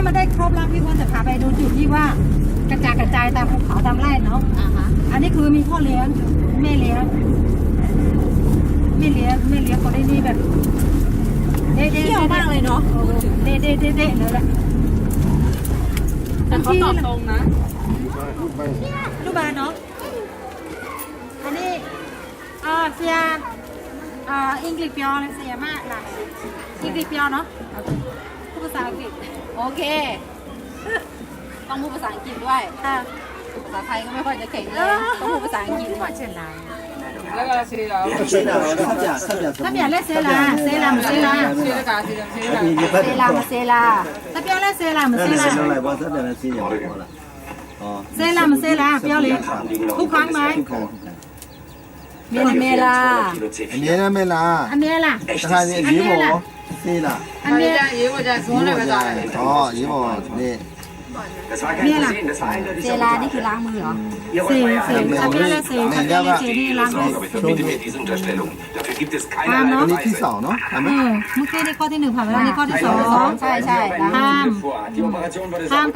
มาได้ครบแล้วพี่ว่าจะพาไปดูจุดที่ว่ากระจายตามภูเขาตามไร่เนาะอันนี้คือมีพ่อเลี้ยงแม่เลี้ยงคนนี้แบบเที่ยวมากเลยเนาะเด็ดเลยแหละแต่เขาตอบตรงนะลูกบาเนาะอันนี้เสียอังกฤษเปียวเลยเสียมากล่ะอังกฤษเปียวเนาะพูดภาษาอังกฤษโอเคต้องพูดภาษาอังกฤษด้วยภาษาไทยก็ไม่ค่อยจะเก่งเลยต้องพูดภาษาอังกฤษหน่อยเช่นไรแล้วก็ซีราถ้าเปลี่ยนเล่นเซลาเซลาถ้าเปลี่ยนเล่นเซลาเปลี่ยนเลยทุกครั้งไหมเมลาอันนี้นะเมลาอันนี้ล่ะราคาเนี่ยยี่ห้อนี่ล่ะอันนี้ยี่ห้ออ๋อยี่ห้อนี่เนี่ยล่ะเซลานี่คือล้างมือเหรอเซถ้าเปลี่ยนเล่นเซนี่ล้างมืออันนี้ที่สองเนาะเมื่อกี้นี่ข้อที่1ผ่านไปแล้วนี่ข้อที่2ใช่ห้าม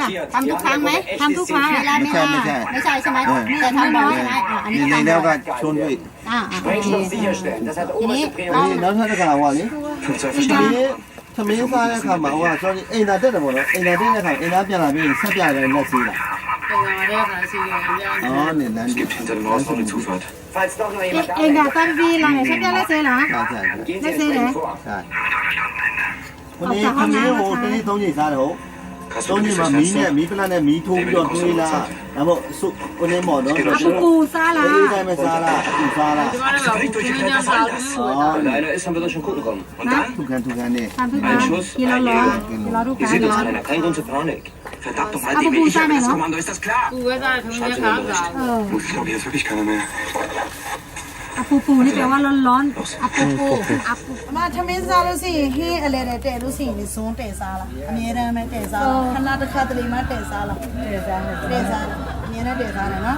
กับทำทุกครั้งไหมทำทุกครั้งไม่ใช่ใช่ไหมแต่ทำน้อยใช่ไหมอันนี้ในแล้วก็ชนด้วยทีนี้แล้วถ้าจะกล่าวว่านี่ทำไมซ้ายข้างมาว่าตอนนี้အိမ်သာတက်တယ်ပေါ့နော်အိမ်သာတက်တဲ့ခါအိမ်သားပြန်လာပြီးဆက်ပြတယ်လက်စီးတာอ๋อเนี่ยนั่น Es gibt hinter dem Haus noch eine Zufahrt. Falls doch noch jemand da အိမ်ကတန်းပြီးလာရင်ဆက်ပြလက်စေးလား ใช่ လက်စေးတယ် ใช่วันนี้ทำนี้โหตอนนี้3ချိန်စားတယ်ဟုတ်3ချိန်မှာမီးပလတ်နဲ့မီးထိုးပြီးတော့တွေးလားဒါမှမဟုတ်စုကိုနေမော်နော်ပူစားလားဒီတိုင်းမစားလားအပူစားလား Wenn einer ist, haben wir doch schon gucken kommen. Und dann? ทุกกันเนี่ย ทำทุกครั้งกินแล้วร้อนกินแล้วทุกค Wir รั้ง sind ร้ uns อน einer. Kein Grund zur Panik. Verdammt doch mal, die will ich habe das Kommando, ist das klar? Schreib's in den Bericht. Ich glaube, hier ist wirklich keiner mehr. ปูนี่แปลว่าร้อนมาทำไมซาลูสิเฮอะไรแต่ลูสินี่ซูนแต่ซาละอเมริกันไม่แต่ซาละขนาดขัดเลยมาแต่ซาละแต่ซาเนี่ยนะแต่ซาเลยเนาะ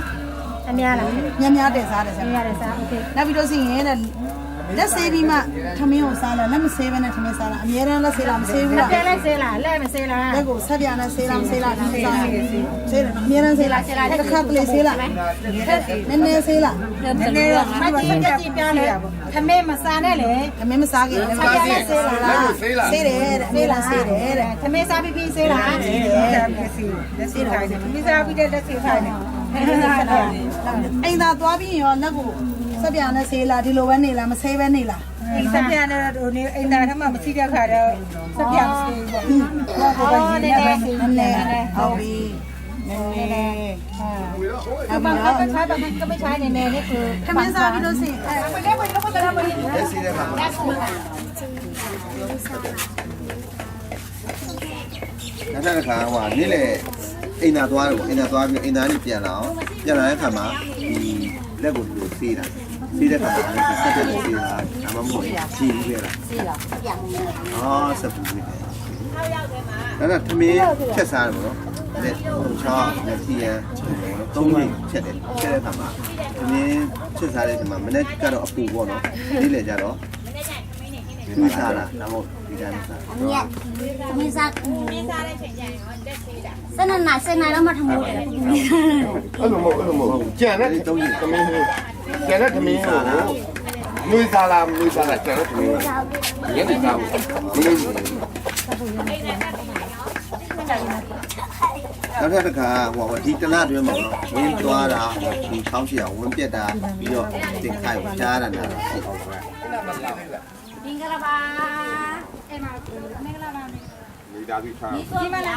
อันนี้อะไรများတဲ့စားတယ်ဆရာများတယ်စားโอเคနောက်ပြီးတော့စီရင်တဲ့လက်ဆေးပြီးမှထမင်းကိုစားလားလက်မဆေးဘဲနဲ့ထမင်းစားလားအများရန်လက်ဆေးလားမဆေးဘူးလားပြလက်စေးလားလက်မစေးလားလက်ကိုဆက်ပြနဲ့ဆေးလားမဆေးလားဒီစားဆေးတယ်အများရန်ဆေးလားတစ်ခါကလေးဆေးလားနည်းနည်းဆေးလားနည်းနည်းမကြည့်ကြည့်ပြလေခမဲမစားနဲ့လေထမင်းမစားခင်ဆက်ပြလက်စေးလားဆေးတယ်ဆေးလားဆေးတယ်တဲ့ခမဲစားပြီးစေးလားဆေးတယ်ဆေးတယ်မိစားပြီးတဲ့လက်စေးခိုင်းတယ်အိမ်သာသွားပြီးရောလက်ကိုဆက်ပြနဲ့ဆေးလားဒီလိုပဲနေလားမဆေးပဲနေလားဆက်ပြနဲ့ဟိုနေအိမ်သားထမမစီးတဲ့ခါတော့ဆက်ပြမစီးဘူးပေါ့ဟုတ်နည်းနည်းဟုတ်ပြီအမကမစားတော့ကမစားနေနေလေคือထမင်းစားပြီးလို့ရှိရင်ไปเล่นไปแล้วก็จะทำอะไรလက်စီးတဲ့ခါမှာနောက်တစ်ခါဟိုနေ့လေအိမ်သာသွားတယ်ပေါ့အိမ်သာသွားပြီးအိမ်သားကြီးပြန်လာတဲ့ခါမှာဒီလက်ကိုဒီလိုဆေးတာဆေးတဲ့ခါမှာဆက်တဲ့ဆေးတာဒါမှမဟုတ်ချီးပြီးလားဆေးလားပြန်ဆက်ပူပြီးတယ်ဒါကသမီးချက်စားတယ်ပေါ့နော်လက်ချောင်းလက်စီရန်သုံးချိန်ချက်တဲ့ခါမှာသမီးချက်စားတဲ့ဒီမှာမနေ့ကတော့အပူပေါ့နော်နေ့လေကြတော့ဒီစားတာဒါမှမဟုတ်ဒီတိုင်းမစားเนี่ยไม่ซักได้เฉยๆได้ซีดเส้นไหนแล้วมาทำอะไรအဲ့လိုမဟုတ်ကြံတဲ့3ချိန်သမီးကြံတဲ့သမီးကိုမွေးစားလားကြံတဲ့သမီးရဲဒီစားနောက်တစ်ခါဟိုဒီတလအတွင်းမှာဝင်းကြွားတာဒီချောင်းရှိအောင်ဝင်းပြက်တာပြီးတော့တင်ခိုက်ကြားတာနာရှိအောင်ပဲดิงกะลาบาเอ็มไม่กระบาမိသားစုထား นี่มาละ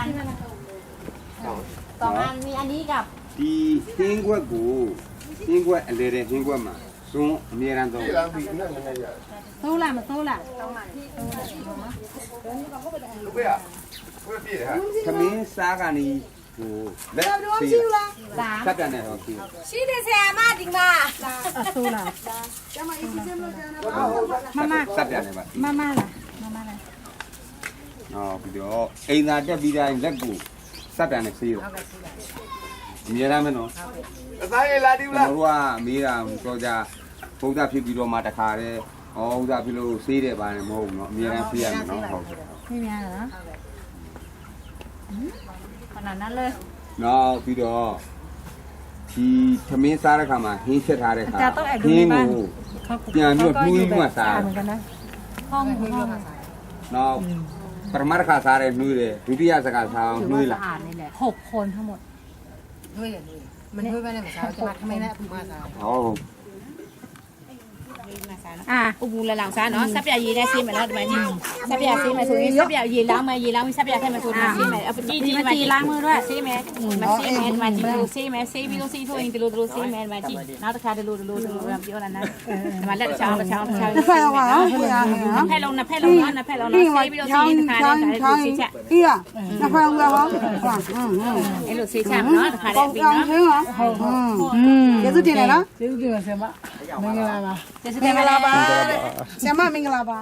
สองอันมีอันนี้กับဒီဟင်းခွက်ကိုဟင်းခွက်အလေတဲ့ဟင်းခွက်မှာဇွန်းအမြဲတမ်းတော့ โซล่ะมาโซล่ะသမင်းစားကနေဟိုလက်စီစက်ပြန်နေတော့စီ ရှိတယ်ဆရာမဒီမှာ โซล่ะမမ စက်ပြန်နေပါ မမလားဟောပြီးတော့အိမ်သာတက်ပြီးတိုင်းလက်ကိုစက်ပြန်နေစီးတော့အမြဲတမ်းပဲနော်အသားရလာဒီကျွန်တော်တို့ကမေးတာပြောကြဘုရားဖြစ်ပြီးတော့မှတခါတည်းဩဥဒ္ဒါဖြစ်လို့ဆေးတယ်ပါနေမဟုတ်ဘူးเนาะအမြဲတမ်းဆေးရမယ်เนาะဟုတ်นี่များလားအ ขนาดนั้นเลย နောက်ပြီးတော့ဒီသမင်းစားတဲ့ခါမှာဟင်းချက်ထားတဲ့ခါ อาจารย์ต้องแอบดูในบ้าน ပြန်ပြီးနှွေးမှစား เหมือนกันนะห้องห้อง နောက်ပရမတ်ခါစားတဲ့နှွေးတယ်ဒုတိယစကားစားအောင်နှွေးလာ 6 คนทั้งหมด มันด้วยไปเลยเช้าจะมาทำไมนะผู้มาสาว ဟော อ่ะอุบูละหลังซะเนาะซับยายีได้ซีมั้ยเนาะဒီမှာကြီးซับยาซีมั้ยဆိုရင်ซับยายีล้างมั้ยยีล้างပြီးซับยาထည့်มั้ยဆိုတော့ซีมั้ยအကြီးကြီးမှာล้างมือด้วยซีมั้ยမซีมั้ยဒီမှာကြီးလို့ซีมั้ยซีပြီးလို့ซีဆိုရင်ဒီလိုซีมั้ยဒီမှာကြီးနောက်တစ်ခါဒီလိုပြောတာနော်ဒီမှာလက်တစ်ချောင်းနှစ်ဖက်ရောနော်ဖက်ရဟဲ့ နှစ်ဖက်လုံးซีပြီးလို့ซีတစ်ခါလေးဒါလေးซีချက် အေးရနှစ်ဖက်ရောဟောဟာ အဲ့လိုซีချက်เนาะတစ်ခါလေးပြီးနော် ဟုတ်ကျေးဇူးတင်တယ်နော်ကျေးဇူးတင်ပါဆရာမမင်္ဂလာပါ ကျေးဇူးတင်ပါတယ် ဆရာမမင်္ဂလာပါ